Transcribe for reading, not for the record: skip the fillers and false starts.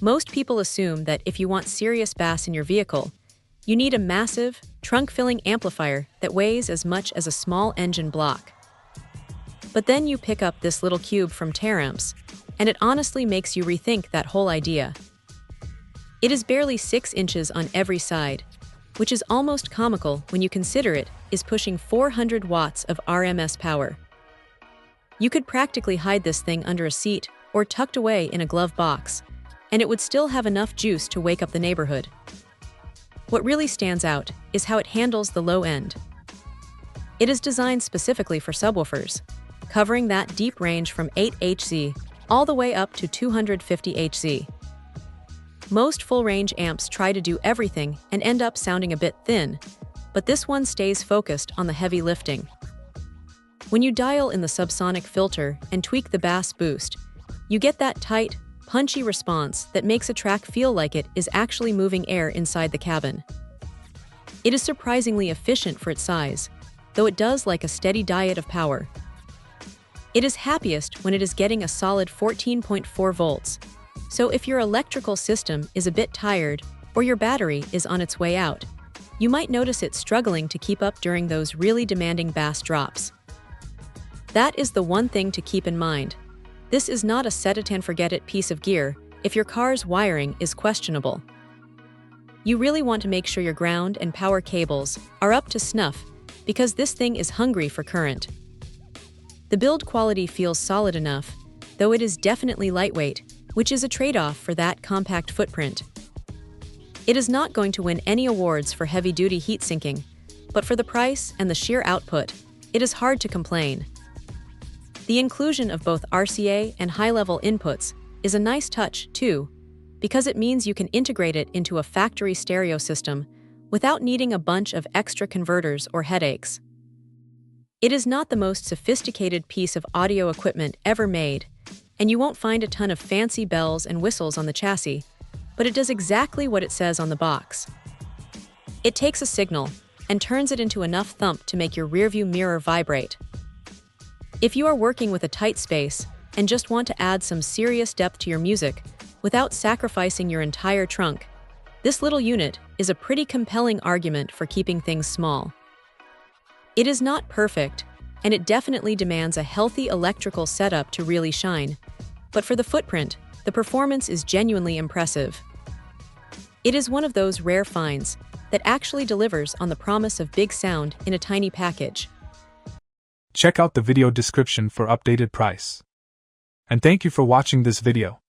Most people assume that if you want serious bass in your vehicle, you need a massive, trunk-filling amplifier that weighs as much as a small engine block. But then you pick up this little cube from Taramps, and it honestly makes you rethink that whole idea. It is barely 6 inches on every side, which is almost comical when you consider it is pushing 400 watts of RMS power. You could practically hide this thing under a seat or tucked away in a glove box, and it would still have enough juice to wake up the neighborhood. What really stands out is how it handles the low end. It is designed specifically for subwoofers, covering that deep range from 8 Hz all the way up to 250 Hz. Most full-range amps try to do everything and end up sounding a bit thin, but this one stays focused on the heavy lifting. When you dial in the subsonic filter and tweak the bass boost, you get that tight, punchy response that makes a track feel like it is actually moving air inside the cabin. It is surprisingly efficient for its size, though it does like a steady diet of power. It is happiest when it is getting a solid 14.4 volts, so if your electrical system is a bit tired or your battery is on its way out, you might notice it struggling to keep up during those really demanding bass drops. That is the one thing to keep in mind. This is not a set-it-and-forget-it piece of gear if your car's wiring is questionable. You really want to make sure your ground and power cables are up to snuff because this thing is hungry for current. The build quality feels solid enough, though it is definitely lightweight, which is a trade-off for that compact footprint. It is not going to win any awards for heavy-duty heat sinking, but for the price and the sheer output, it is hard to complain. The inclusion of both RCA and high-level inputs is a nice touch, too, because it means you can integrate it into a factory stereo system without needing a bunch of extra converters or headaches. It is not the most sophisticated piece of audio equipment ever made, and you won't find a ton of fancy bells and whistles on the chassis, but it does exactly what it says on the box. It takes a signal and turns it into enough thump to make your rearview mirror vibrate. If you are working with a tight space and just want to add some serious depth to your music without sacrificing your entire trunk, this little unit is a pretty compelling argument for keeping things small. It is not perfect, and it definitely demands a healthy electrical setup to really shine, but for the footprint, the performance is genuinely impressive. It is one of those rare finds that actually delivers on the promise of big sound in a tiny package. Check out the video description for updated price. And thank you for watching this video.